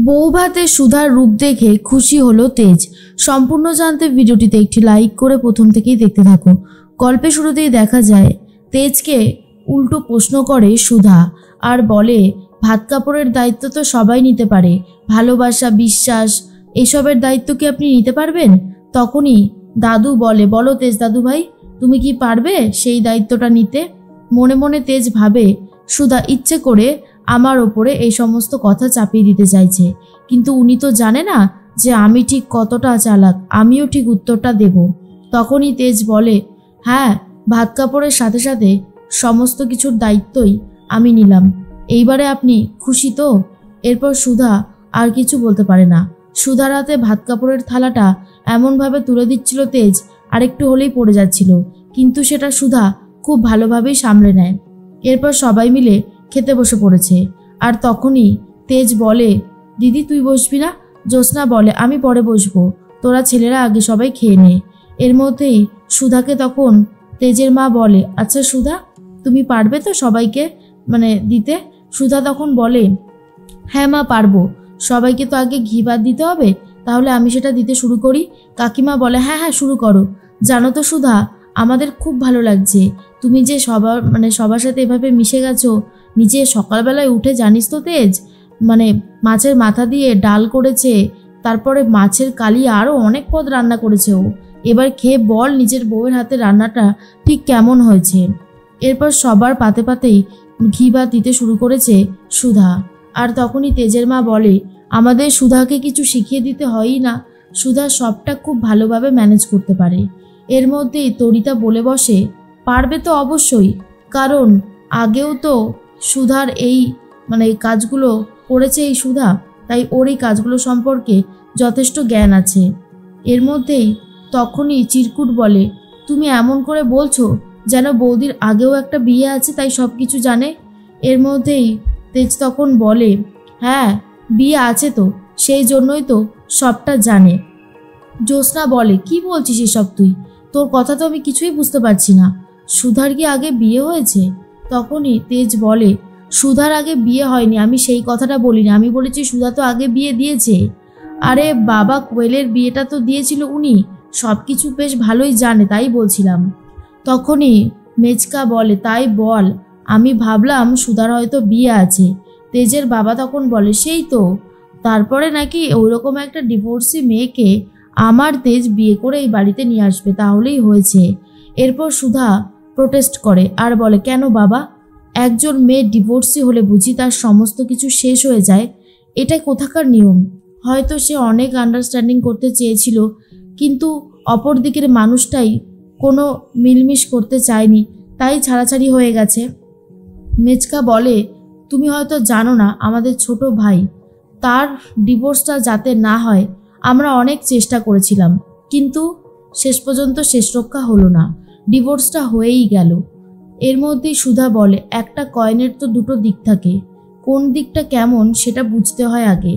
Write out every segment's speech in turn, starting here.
বউ ভাতে সুধার রূপ দেখে খুশি হলো তেজ। সম্পূর্ণ জানতে ভিডিওটিতে একটি লাইক করে প্রথম থেকেই দেখতে থাকো। গল্পের শুরুতেই দেখা যায় তেজকে উল্টো প্রশ্ন করে সুধা আর বলে, ভাত কাপড়ের দায়িত্ব তো সবাই নিতে পারে, ভালোবাসা বিশ্বাস এসবের দায়িত্ব কি আপনি নিতে পারবেন? তখনই দাদু বলে, বলো তেজ দাদু ভাই, তুমি কি পারবে সেই দায়িত্বটা নিতে? মনে মনে তেজ ভাবে, সুধা ইচ্ছে করে আমার ওপরে এই সমস্ত কথা চাপিয়ে দিতে চাইছে, কিন্তু উনি তো জানে না যে আমি ঠিক কতটা চালাক, আমিও ঠিক উত্তরটা দেব। তখনই তেজ বলে, হ্যাঁ, ভাত কাপড়ের সাথে সাথে সমস্ত কিছুর দায়িত্বই আমি নিলাম, এইবারে আপনি খুশি তো? এরপর সুধা আর কিছু বলতে পারে না। সুধার হাতে ভাত কাপড়ের থালাটা এমনভাবে তুলে দিচ্ছিল তেজ, আরেকটু হলেই পড়ে যাচ্ছিল, কিন্তু সেটা সুধা খুব ভালোভাবেই সামলে নেয়। এরপর সবাই মিলে খেতে বসে পড়েছে। আর তখনই তেজ বলে, দিদি তুই বসবি না? জ্যোৎস্না বলে, আমি পরে বসবো, তোরা ছেলেরা আগে সবাই খেয়ে নে। এর মধ্যেই সুধাকে তখন তেজের মা বলে, আচ্ছা সুধা, তুমি পারবে তো সবাইকে দিতে? সুধা তখন বলে, হ্যাঁ মা পারবো, সবাইকে তো আগে ঘি ভাত দিতে হবে, তাহলে আমি সেটা দিতে শুরু করি। কাকিমা বলে, হ্যাঁ হ্যাঁ শুরু করো। জানো তো সুধা, আমাদের খুব ভালো লাগছে তুমি যে সবার সাথে এভাবে মিশে গেছো। নিজে সকালবেলায় উঠে জানিস তো তেজ, মাছের মাথা দিয়ে ডাল করেছে, তারপরে মাছের কালিয়া, আরও অনেক পদ রান্না করেছে ও। এবার খেয়ে বল নিজের বউয়ের হাতে রান্নাটা ঠিক কেমন হয়েছে। এরপর সবার পাতে পাতেই ঘি ভাত দিতে শুরু করেছে সুধা। আর তখনই তেজের মা বলে, আমাদের সুধাকে কিছু শিখিয়ে দিতে হয়ই না, সুধা সবটা খুব ভালোভাবে ম্যানেজ করতে পারে। এর মধ্যেই তরিতা বলে বসে, পারবে তো অবশ্যই, কারণ আগেও তো সুধার এই কাজগুলো করেছে এই সুধা, তাই ওর এই কাজগুলো সম্পর্কে যথেষ্ট জ্ঞান আছে। এর মধ্যেই তখনই চিরকুট বলে, তুমি এমন করে বলছো যেন বৌদির আগেও একটা বিয়ে আছে তাই সব কিছু জানে। এর মধ্যেই তেজ তখন বলে, হ্যাঁ বিয়ে আছে তো, সেই জন্যই তো সবটা জানে। জ্যোৎস্না বলে, কি বলছিস এসব তুই? তোর কথা তো আমি কিছুই বুঝতে পারছি না। সুধার কি আগে বিয়ে হয়েছে? তখনই তেজ বলে, সুধার আগে বিয়ে হয়নি, আমি সেই কথাটা বলিনি, আমি বলেছি সুধা তো আগে বিয়ে দিয়েছে। আরে বাবা, কোয়েলের বিয়েটা তো দিয়েছিল উনি, সব কিছু বেশ ভালোই জানে, তাই বলছিলাম। তখনই মেচকা বলে, তাই বল, আমি ভাবলাম সুধার হয়তো বিয়ে আছে। তেজের বাবা তখন বলে, সেই তো, তারপরে নাকি ওইরকম একটা ডিভোর্সি মেয়েকে আমার তেজ বিয়ে করে এই বাড়িতে নিয়ে আসবে, তাহলেই হয়েছে। এরপর সুধা প্রোটেস্ট করে আর বলে, কেন বাবা, একজন মেয়ে ডিভোর্সি হলে বুঝি তার সমস্ত কিছু শেষ হয়ে যায়? এটা কোথাকার নিয়ম? হয়তো সে অনেক আন্ডারস্ট্যান্ডিং করতে চেয়েছিল, কিন্তু অপর দিকের মানুষটাই কোনো মিলমিশ করতে চায়নি, তাই ছাড়াছাড়ি হয়ে গেছে। মেচকা বলে, তুমি হয়তো জানো না, আমাদের ছোট ভাই, তার ডিভোর্সটা যাতে না হয় আমরা অনেক চেষ্টা করেছিলাম, কিন্তু শেষ পর্যন্ত শেষ রক্ষা হলো না, ডিভোর্সটা হয়েই গেল। এর মধ্যেই সুধা বলে, একটা কয়েনের তো দুটো দিক থাকে, কোন দিকটা কেমন সেটা বুঝতে হয় আগে।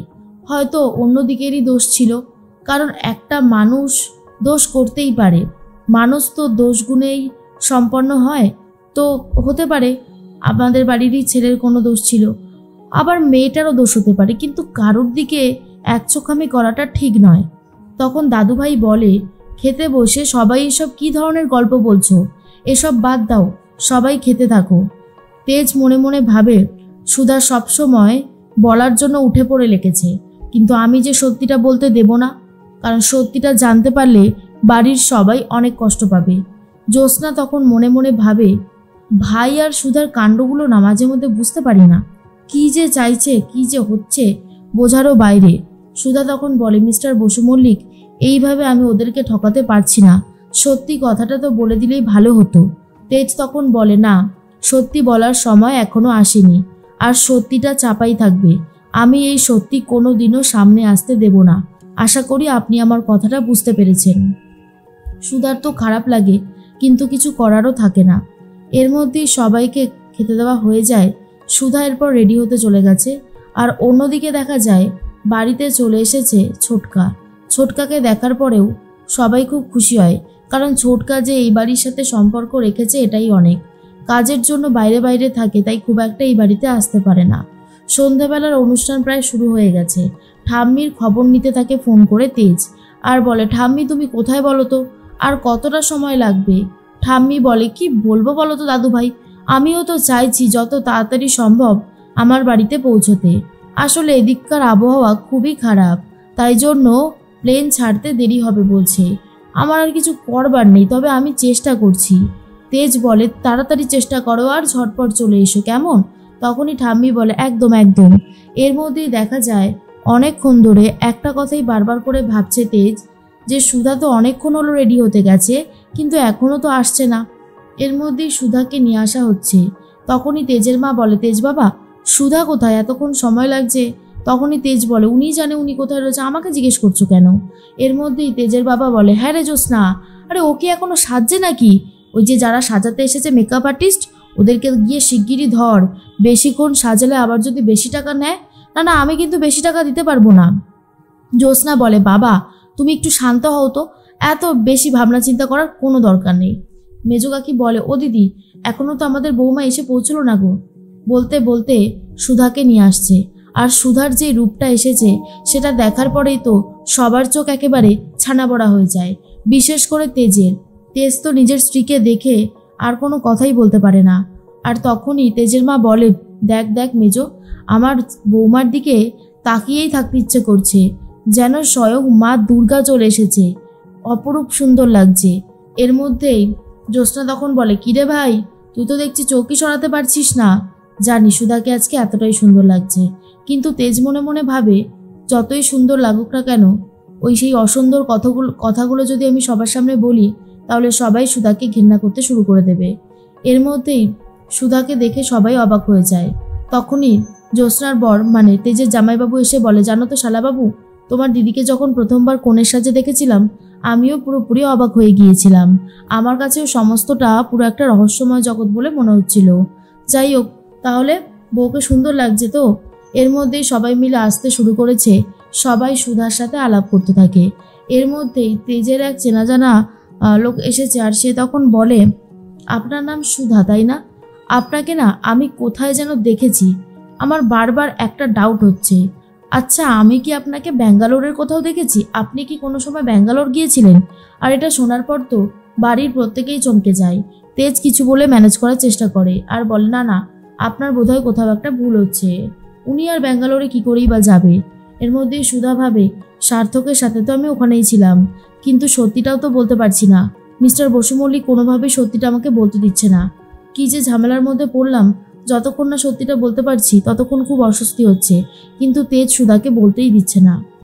হয়তো অন্য দিকেরই দোষ ছিল, কারণ একটা মানুষ দোষ করতেই পারে, মানুষ তো দোষ গুণেই সম্পন্ন হয়, তো হতে পারে আমাদের বাড়িরই ছেলের কোনো দোষ ছিল, আবার মেয়েটারও দোষ হতে পারে, কিন্তু কারোর দিকে একচোখামি করাটা ঠিক নয়। তখন দাদুভাই বলে, খেতে বসে সবাই এসব কী ধরনের গল্প বলছো, এসব বাদ দাও, সবাই খেতে থাকো। তেজ মনে মনে ভাবে, সুধা সবসময় বলার জন্য উঠে পড়ে লেগেছে, কিন্তু আমি যে সত্যিটা বলতে দেব না, কারণ সত্যিটা জানতে পারলে বাড়ির সবাই অনেক কষ্ট পাবে। জ্যোৎস্না তখন মনে মনে ভাবে, ভাই আর সুধার কাণ্ডগুলো না মাঝে মধ্যে বুঝতে পারি না, কি যে চাইছে কি যে হচ্ছে বোঝারও বাইরে। সুধা তখন বলে, মিস্টার বসু মল্লিক, এইভাবে আমি ওদেরকে ঠকাতে পারছি না, সত্যি কথাটা তো বলে দিলেই ভালো হতো। তেজ তখন বলে, না, সত্যি বলার সময় এখনো আসেনি, আর সত্যিটা চাপাই থাকবে, আমি এই সত্যি কোনো দিনও সামনে আসতে দেব না। আশা করি আপনি আমার কথাটা বুঝতে পেরেছেন। সুধার তো খারাপ লাগে, কিন্তু কিছু করারও থাকে না। এর মধ্যেই সবাইকে খেতে দেওয়া হয়ে যায়। সুধা এরপর রেডি হতে চলে গেছে, আর অন্যদিকে দেখা যায় বাড়িতে চলে এসেছে ছোটকা। ছোটকাকে দেখার পরেও সবাই খুব খুশি হয়, কারণ ছোটকা যে এই বাড়ির সাথে সম্পর্ক রেখেছে এটাই অনেক। কাজের জন্য বাইরে বাইরে থাকে, তাই খুব একটা এই বাড়িতে আসতে পারে না। সন্ধ্যাবেলার অনুষ্ঠান প্রায় শুরু হয়ে গেছে, ঠাম্মির খবর নিতে থাকে ফোন করে তেজ, আর বলে ঠাম্মি তুমি কোথায় বলো তো, আর কতটা সময় লাগবে? ঠাম্মি বলে কি বলবো বলো তো দাদু ভাই, আমিও তো চাইছি যত তাড়াতাড়ি সম্ভব আমার বাড়িতে পৌঁছতে। আসলে এদিককার আবহাওয়া খুবই খারাপ, তাই জন্য প্লেন ছাড়তে দেরি হবে বলছে। আমার আর কিছু করবার নেই, তবে আমি চেষ্টা করছি। তেজ বলে তাড়াতাড়ি চেষ্টা করো আর ঝটপট চলে এসো কেমন? তখনই ঠাম্মি বলে একদম একদম। এর মধ্যেই দেখা যায় অনেকক্ষণ ধরে একটা কথাই বারবার করে ভাবছে তেজ, যে সুধা তো অনেকক্ষণ হলো রেডি হতে গেছে, কিন্তু এখনও তো আসছে না। এর মধ্যেই সুধাকে নিয়ে আসা হচ্ছে। তখনই তেজের মা বলে তেজ বাবা সুধা কোথায়, এতক্ষণ সময় লাগছে? তখনই তেজ বলে উনি জানে উনি কোথায় রয়েছে, আমাকে জিজ্ঞেস করছো কেন? এর মধ্যেই তেজের বাবা বলে হ্যাঁ রে জ্যোৎস্না, আরে ওকে এখনো সাজছে নাকি? ওই যে যারা সাজাতে এসেছে মেকআপ আর্টিস্ট, ওদেরকে গিয়ে শিগগিরই ধর। বেশিক্ষণ সাজালে আবার যদি বেশি টাকা নেয়। না না, আমি কিন্তু বেশি টাকা দিতে পারবো না। জ্যোৎস্না বলে বাবা তুমি একটু শান্ত হও তো, এত বেশি ভাবনা চিন্তা করার কোনো দরকার নেই। মেজো কাকি বলে ও দিদি এখনো তো আমাদের বৌমা এসে পৌঁছলো না গো। বলতে বলতে সুধাকে নিয়ে আসছে, আর সুধার যে রূপটা এসেছে সেটা দেখার পরেই তো সবার চোখ একেবারে ছানাবড়া হয়ে যায়, বিশেষ করে তেজের। তেজ তো নিজের স্ত্রীকে দেখে আর কোনো কথাই বলতে পারে না। আর তখনই তেজের মা বলে দেখ দেখ মেজো, আমার বৌমার দিকে তাকিয়েই থাকতে ইচ্ছে করছে, যেন স্বয়ং মা দুর্গা চলে এসেছে, অপরূপ সুন্দর লাগছে। এর মধ্যেই জ্যোৎস্না তখন বলে কিরে ভাই, তুই তো দেখছি চৌকি সরাতে পারছিস না। জানি সুধাকে আজকে এতটাই সুন্দর লাগছে, কিন্তু তেজ মনে মনে ভাবে যতই সুন্দর লাগুক না কেন, ওই সেই অসুন্দর কথাগুলো যদি আমি সবার সামনে বলি, তাহলে সবাই সুধাকে ঘৃণা করতে শুরু করে দেবে। এর মধ্যেই সুধাকে দেখে সবাই অবাক হয়ে যায়। তখনই জ্যোৎস্নার বর মানে তেজের জামাইবাবু এসে বলে জানো তো শালাবাবু, তোমার দিদিকে যখন প্রথমবার কনের সাজে দেখেছিলাম, আমিও পুরোপুরি অবাক হয়ে গিয়েছিলাম। আমার কাছেও সমস্তটা পুরো একটা রহস্যময় জগৎ বলে মনে হচ্ছিল। যাই হোক, তাহলে বউকে সুন্দর লাগছে তো? এর মধ্যেই সবাই মিলে আসতে শুরু করেছে, সবাই সুধার সাথে আলাপ করতে থাকে। এর মধ্যেই তেজের এক চেনা জানা লোক এসেছে, আর সে তখন বলে আপনার নাম সুধা তাই না? আপনাকে না আমি কোথায় যেন দেখেছি, আমার বারবার একটা ডাউট হচ্ছে। আচ্ছা আমি কি আপনাকে ব্যাঙ্গালোরের কোথাও দেখেছি? আপনি কি কোনো সময় ব্যাঙ্গালোর গিয়েছিলেন? আর এটা শোনার পর তো বাড়ির প্রত্যেকেই চমকে যায়। তেজ কিছু বলে ম্যানেজ করার চেষ্টা করে আর বলে না না, আপনার বোধহয় কোথাও একটা ভুল হচ্ছে, উনি আর ব্যাঙ্গালোরে কি করেই বা যাবে। এর মধ্যেই সুধা ভাবে সার্থকের সাথে তো আমি ওখানেই ছিলাম, কিন্তু সত্যিটাও তো বলতে পারছি না। মিস্টার বসু মল্লিক কোনোভাবেই সত্যিটা আমাকে বলতে দিচ্ছে না। কি যে ঝামেলার মধ্যে পড়লাম, যতক্ষণ না সত্যিটা বলতে পারছি ততক্ষণ খুব অস্বস্তি হচ্ছে, কিন্তু তেজ সুধাকে বলতেই দিচ্ছে না।